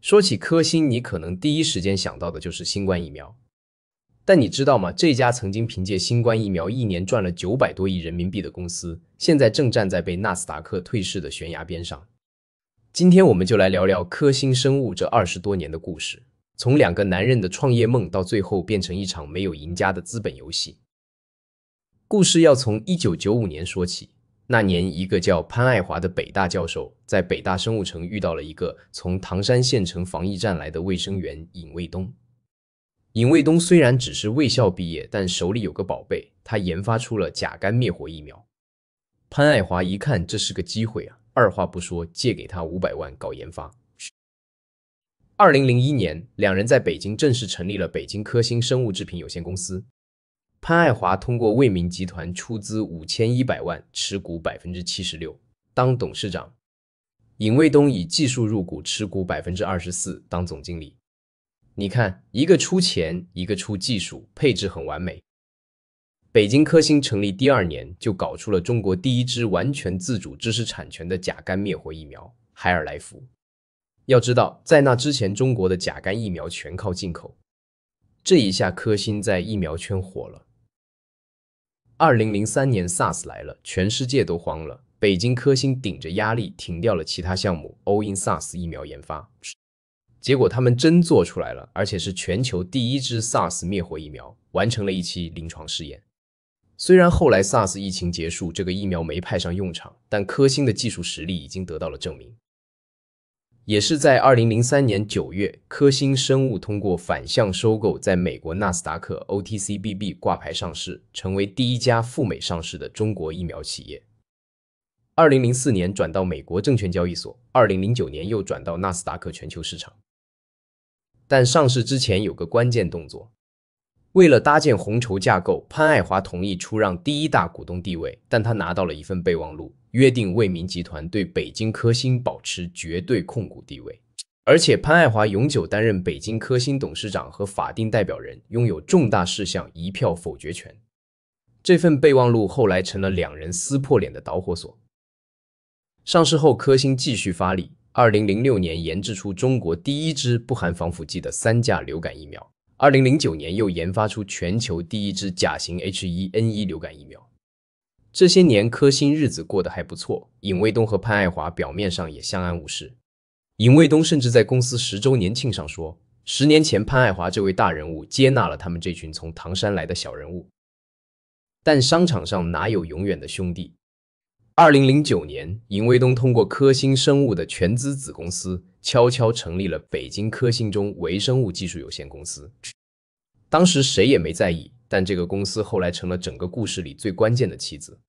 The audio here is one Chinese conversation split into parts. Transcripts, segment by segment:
說起科興，你可能第一時間想到的就是新冠疫苗。但你知道嗎？這家曾經憑借新冠疫苗一年賺了900多億人民幣的公司，現在正站在被納斯達克退市的懸崖邊上。今天我們就來聊聊科興生物這20多年的故事，從2個男人的創業夢到最後變成一場沒有贏家的資本遊戲。故事要從1995年說起。那年，一個叫潘愛華的北大教授在北大生物城遇到了一個從唐山縣城防疫站來的衛生員尹衛東。尹衛東雖然只是衛校畢業，但手裡有個寶貝，他研發出了甲肝滅活疫苗。潘愛華一看這是個機會啊，二話不說借給他500萬搞研发。2001年，兩人在北京正式成立了北京科興生物製品有限公司。潘愛華通過衛明集團出資5100萬，持股76%，當董事長。尹衛東以技術入股，持股24%，當總經理。你看，一個出錢，一個出技術，配置很完美。北京科興成立第2年，就搞出了中國第一支完全自主知識產權的甲肝滅活疫苗海爾來福。要知道，在那之前，中國的甲肝疫苗全靠进口。這一下，科興在疫苗圈火了。2003年 SARS 來了，全世界都慌了。北京科興頂着壓力停掉了其他項目 ，all in SARS 疫苗研發。結果他們真做出來了，而且是全球第一支 SARS 滅活疫苗，完成了一期臨床試驗。雖然後來 SARS 疫情結束，這個疫苗沒派上用場，但科興的技術實力已經得到了證明。也是在2003年9月，科興生物通過反向收購，在美國納斯達克 OTCBB 掛牌上市，成為第一家赴美上市的中國疫苗企業。2004年轉到美國證券交易所，2009年又轉到納斯達克全球市場。但上市之前有個關鍵動作，為了搭建紅籌架構，潘愛華同意出讓第一大股東地位，但他拿到了一份備忘錄，約定衛明集團對北京科興保持絕對控股地位，而且潘愛華永久擔任北京科興董事長和法定代表人，擁有重大事項1票否決權。這份備忘錄後來成了兩人撕破臉的導火索。上市後，科興繼續發力，2006年研制出中國第一支不含防腐劑的3價流感疫苗，2009年又研發出全球第一支甲型 H1N1 流感疫苗。這些年，科興日子過得還不錯，尹衛東和潘愛華表面上也相安無事。尹衛東甚至在公司10周年慶上說，10年前潘愛華這位大人物接納了他們這群從唐山來的小人物。但商場上哪有永遠的兄弟？2009年，尹衛東通過科興生物的全資子公司，悄悄成立了北京科興中微生物技術有限公司。當時誰也沒在意，但這個公司後來成了整個故事裡最關鍵的棋子。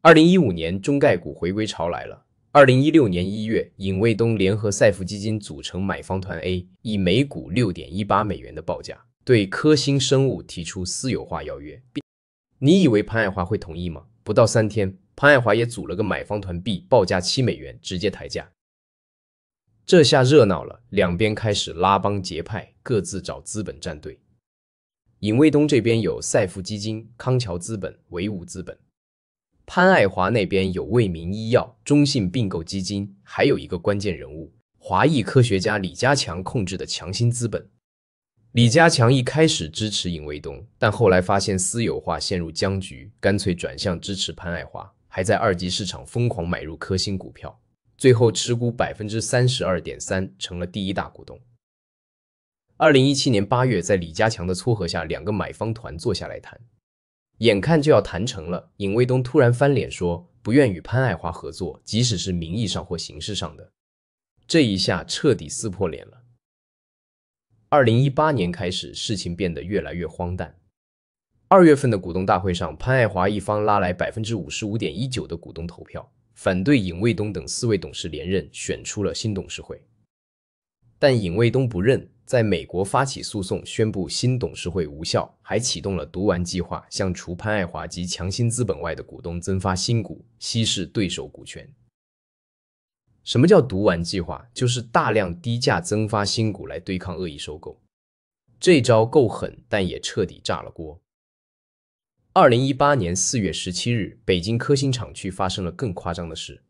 2015年，中概股回歸潮來了。2016年1月，尹衛東聯合賽富基金組成買方團 A， 以每股6.18美元的報價，對科興生物提出私有化邀約。你以為潘愛華會同意嗎？不到3天，潘愛華也組了個買方團 B， 報價7美元，直接抬價。這下熱鬧了，兩邊開始拉幫結派，各自找資本站隊。尹衛東這邊有賽富基金、康橋資本、維武資本；潘愛華那邊有衛明醫藥、中信併購基金，還有一個關鍵人物，華裔科學家李家強控制的強心資本。李家強一開始支持尹衛東，但後來發現私有化陷入僵局，乾脆轉向支持潘愛華，還在二級市場瘋狂買入科興股票，最後持股 32.3%， 成了第一大股東。2017年8月，在李家強的撮合下，2個買方團坐下來談，眼看就要談成了，尹衛東突然翻臉說不願與潘愛華合作，即使是名義上或形式上的。這一下徹底撕破臉了。2018年開始，事情變得越來越荒誕。2月份的股東大會上，潘愛華一方拉來 55.19% 的股東投票，反對尹衛東等4位董事連任，選出了新董事會。但尹衛東不認，在美國發起訴訟，宣布新董事會無效，還啟動了毒丸計劃，向除潘愛華及強心資本外的股東增發新股，稀釋對手股權。什麼叫毒丸計劃？就是大量低價增發新股來對抗惡意收購。這招夠狠，但也徹底炸了鍋。2018年4月17日，北京科興廠區發生了更誇張的事。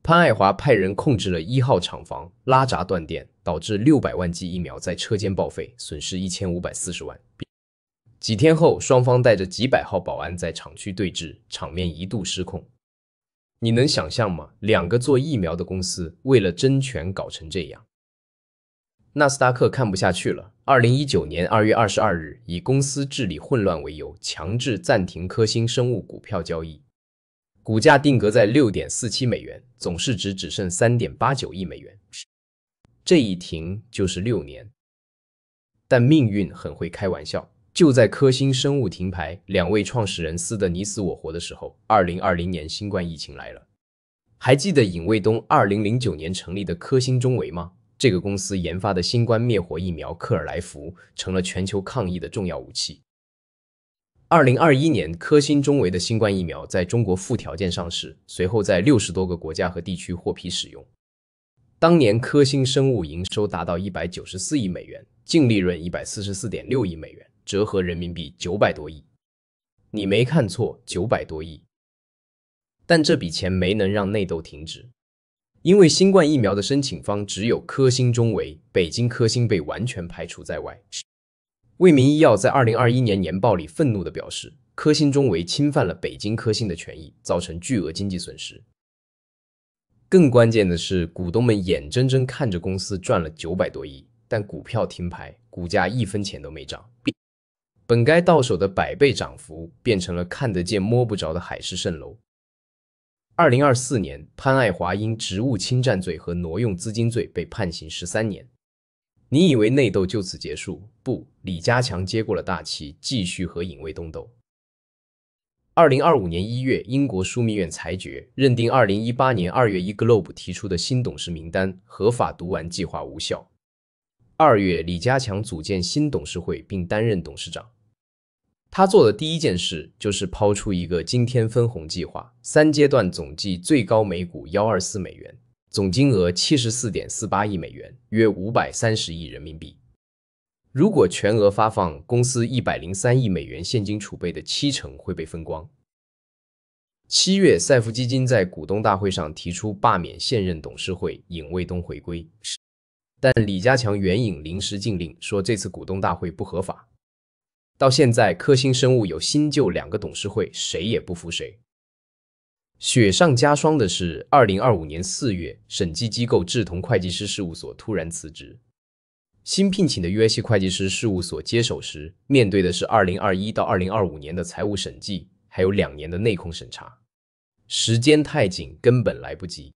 潘愛華派人控制了1號廠房，拉閘斷電，導致600萬劑疫苗在車間報廢，損失1540萬。幾天後，雙方帶着幾百號保安在廠區對峙，場面一度失控。你能想象嗎？2個做疫苗的公司為了爭權搞成這樣。納斯達克看不下去了。2019年2月22日，以公司治理混亂為由，強制暫停科興生物股票交易，股價定格在$6.47，總市值只剩$3.89億。這一停就是6年。但命運很會開玩笑，就在科興生物停牌，2位創始人撕得你死我活的時候，2020年新冠疫情來了。還記得尹衛東2009年成立的科興中維嗎？這個公司研發的新冠滅活疫苗克爾來福成了全球抗疫的重要武器。2021年，科興中維的新冠疫苗在中國附條件上市，隨後在60多個國家和地區獲批使用。當年科興生物營收達到$194億，淨利潤$144.6億，折合人民幣900多億。你沒看錯，900多億。但這筆錢沒能讓內鬥停止，因為新冠疫苗的申請方只有科興中維，北京科興被完全排除在外。衛明醫藥在2021年年報裡憤怒地表示，科興中維侵犯了北京科興的權益，造成巨額經濟損失。更關鍵的是，股東們眼睜睜看着公司賺了900多億，但股票停牌，股價1分錢都沒漲。本該到手的100倍漲幅，變成了看得見摸不着的海市蜃樓。2024年，潘愛華因職務侵占罪和挪用資金罪被判刑13年。你以為內鬥就此結束？不，李家強接過了大旗，繼續和尹衛東鬥。2025年1月，英國樞密院裁決認定2018年2月Globe提出的新董事名單合法讀完計劃無效。2月，李家強組建新董事會並擔任董事長。他做的第一件事就是拋出一個驚天分紅計劃，3階段總計最高每股$124，總金額$74.48億，約530億人民幣。如果全額發放，公司$103億現金儲備的70%會被分光。7月，賽富基金在股東大會上提出罷免現任董事會，尹衛東回歸，但李家強援引臨時禁令說這次股東大會不合法。到現在，科興生物有新舊2個董事會，誰也不服誰。雪上加霜的是，2025年4月，審計機構志同會計師事務所突然辭職。新聘請的約西會計師事務所接手時，面對的是2021到2025年的財務審計，還有2年的內控審查，時間太緊，根本來不及。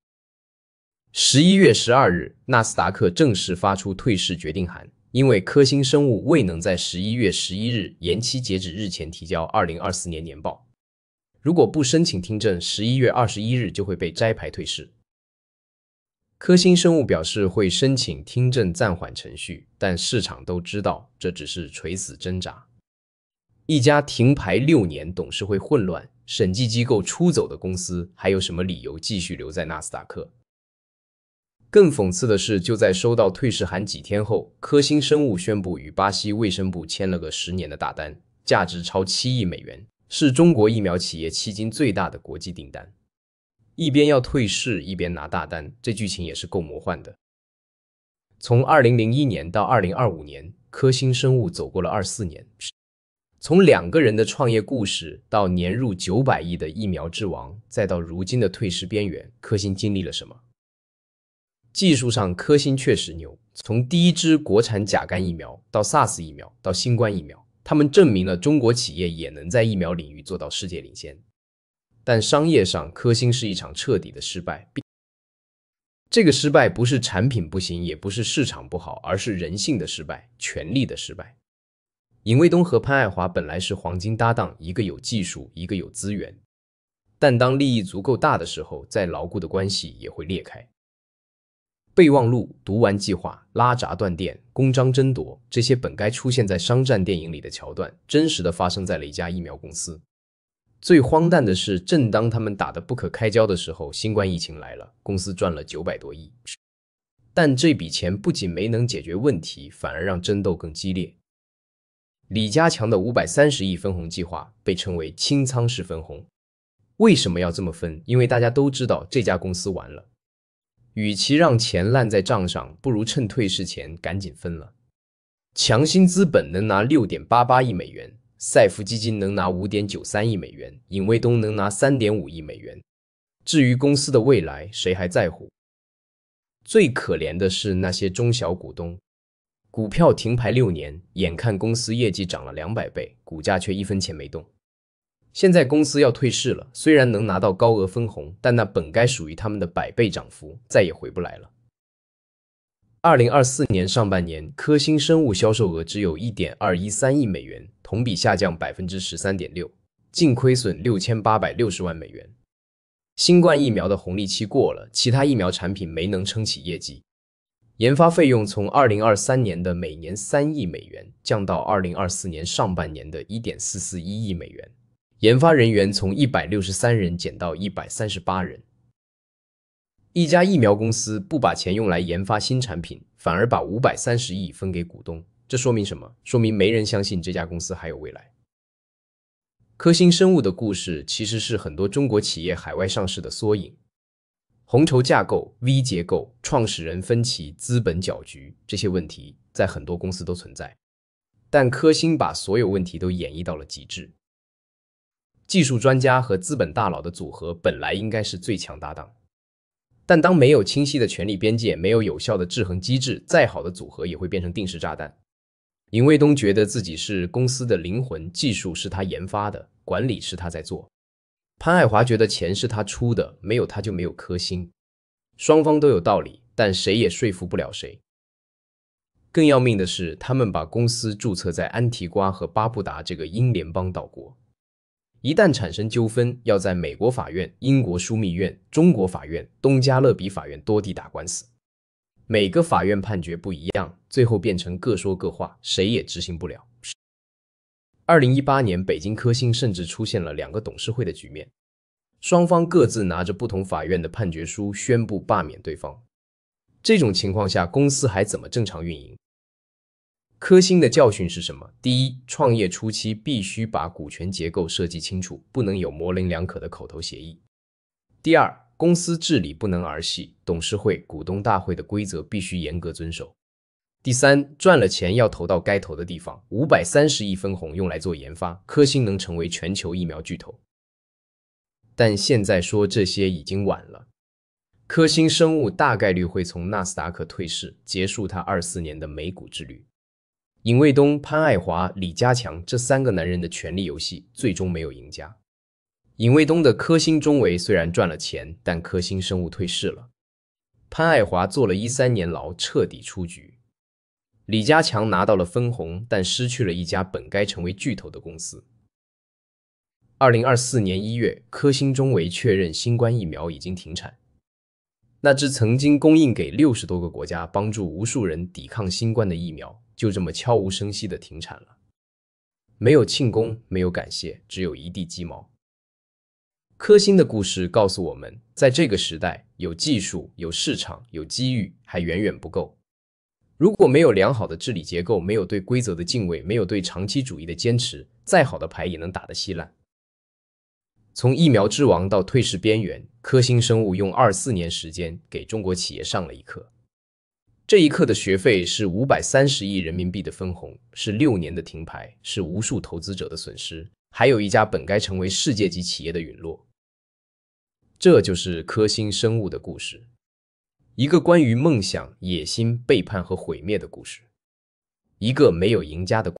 11月12日，納斯達克正式發出退市決定函。因為科興生物未能在11月11日延期截止日前提交2024年年報，如果不申請聽證，11月21日就會被摘牌退市。科興生物表示會申請聽證暫緩程序，但市場都知道這只是垂死掙扎。一家停牌6年、董事會混亂、審計機構出走的公司，還有什麼理由繼續留在納斯達克？更諷刺的是，就在收到退市函幾天後，科興生物宣布與巴西衛生部簽了個10年的大單，價值超$7億，是中國疫苗企業迄今最大的國際訂單。一邊要退市，一邊拿大單，這劇情也是夠魔幻的。從2001年到2025年，科興生物走過了24年。從2個人的創業故事，到年入900億的疫苗之王，再到如今的退市邊緣，科興經歷了什麼？技術上，科興確實牛，從第一支國產甲肝疫苗到 SARS 疫苗到新冠疫苗，他們證明了中國企業也能在疫苗領域做到世界領先。但商業上，科興是一場徹底的失敗。這個失敗不是產品不行，也不是市場不好，而是人性的失敗，權力的失敗。尹衛東和潘愛華本來是黃金搭檔，一個有技術，一個有資源，但當利益足夠大的時候，再牢固的關係也會裂開。備忘錄、讀完計劃、拉閘斷電、公章爭奪，這些本該出現在商戰電影裡的橋段，真實的發生在了一家疫苗公司。最荒誕的是，正當他們打得不可開交的時候，新冠疫情來了，公司賺了900多億。但這筆錢不僅沒能解決問題，反而讓爭鬥更激烈。李家強的530億分紅計劃被稱為清倉式分紅。為什麼要這麼分？因為大家都知道這家公司完了。與其讓錢爛在賬上，不如趁退市前趕緊分了。強心資本能拿6.88億美元，賽富基金能拿5.93億美元，尹衛東能拿3.5億美元。至於公司的未來，誰還在乎？最可憐的是那些中小股東，股票停牌6年，眼看公司業績漲了200倍，股價卻1分錢沒動。現在公司要退市了，雖然能拿到高額分紅，但那本該屬於他們的100倍漲幅再也回不來了。2024年上半年，科興生物銷售額只有1.213億美元，同比下降13.6%，淨虧損6860萬美元。新冠疫苗的紅利期過了，其他疫苗產品沒能撐起業績，研發費用從2023年的每年3億美元降到2024年上半年的1.441億美元，研發人員從163人減到138人。一家疫苗公司不把錢用來研發新產品，反而把530億分給股東，這說明什麼？說明沒人相信這家公司還有未來。科興生物的故事其實是很多中國企業海外上市的縮影。紅籌架構、V 結構、創始人分歧、資本攪局，這些問題在很多公司都存在，但科興把所有問題都演繹到了極致。技術專家和資本大佬的組合本來應該是最強搭檔，但當沒有清晰的權力邊界，沒有有效的制衡機制，再好的組合也會變成定時炸彈。尹衛東覺得自己是公司的靈魂，技術是他研發的，管理是他在做。潘愛華覺得錢是他出的，沒有他就沒有科興。雙方都有道理，但誰也說服不了誰。更要命的是，他們把公司註冊在安提瓜和巴布達這個英聯邦島國。一旦產生糾紛，要在美國法院、英國樞密院、中國法院、東加勒比法院多地打官司。每個法院判決不一樣，最後變成各說各話，誰也執行不了。2018年，北京科興甚至出現了2個董事會的局面，雙方各自拿着不同法院的判決書宣布罷免對方。這種情況下，公司還怎麼正常運營？科興的教訓是什麼？第一，創業初期必須把股權結構設計清楚，不能有模棱兩可的口頭協議。第二，公司治理不能兒戲，董事會、股東大會的規則必須嚴格遵守。第三，賺了錢要投到該投的地方，530億分紅用來做研發，科興能成為全球疫苗巨頭。但現在說這些已經晚了，科興生物大概率會從納斯達克退市，結束它24年的美股之旅。尹衛東、潘愛華、李家強這3個男人的權力遊戲最終沒有贏家。尹衛東的科興中維雖然賺了錢，但科興生物退市了。潘愛華坐了13年牢，徹底出局。李家強拿到了分紅，但失去了一家本該成為巨頭的公司。2024年1月，科興中維確認新冠疫苗已經停產。那支曾經供應給60多個國家，幫助無數人抵抗新冠的疫苗，就這麼悄無聲息地停產了。沒有慶功，沒有感謝，只有一地雞毛。科興的故事告訴我們，在這個時代，有技術、有市場、有機遇，還遠遠不夠。如果沒有良好的治理結構，沒有對規則的敬畏，沒有對長期主義的堅持，再好的牌也能打得稀爛。從疫苗之王到退市邊緣，科興生物用24年時間給中國企業上了一課。這一課的學費是530億人民幣的分紅，是6年的停牌，是無數投資者的損失，還有一家本該成為世界級企業的隕落。這就是科興生物的故事，一個關於夢想、野心、背叛和毀滅的故事，一個沒有贏家的故事。